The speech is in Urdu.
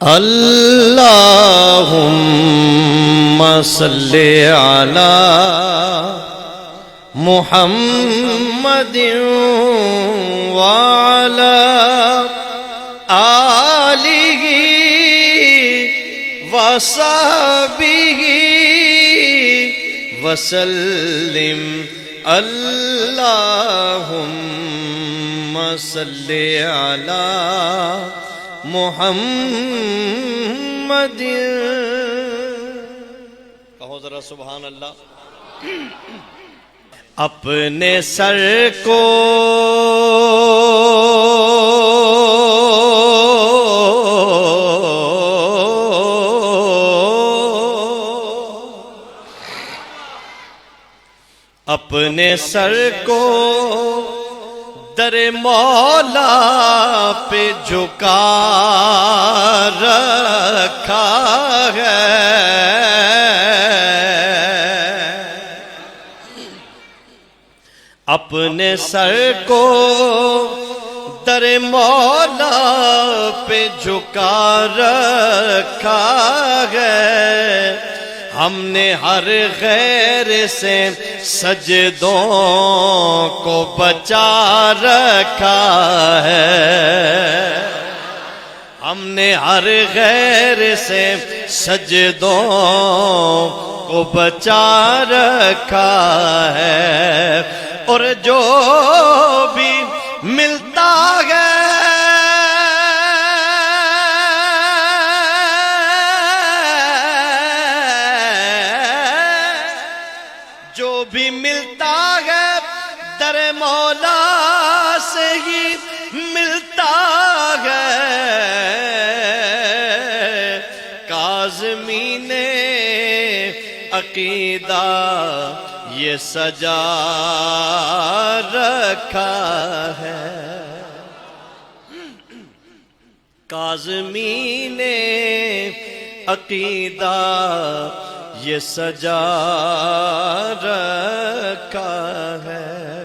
اللہم صلی علی محمد وعلی آلہ وصحبہ وسلم اللہم صلی علی محمد. کہو ذرا سبحان اللہ. اپنے سر کو اپنے سر کو در مولا پہ جھکا رکھا ہے. اپنے سر کو در مولا پہ جھکا رکھا ہے. ہم نے ہر غیر سے سجدوں کو بچا رکھا ہے. ہم نے ہر غیر سے سجدوں کو بچا رکھا ہے. اور جو بھی ملتا ہے جو بھی ملتا ہے در مولا سے ہی ملتا ہے. کاظمین عقیدہ یہ سجا رکھا ہے. کاظمین عقیدہ یہ سجا رکھا ہے.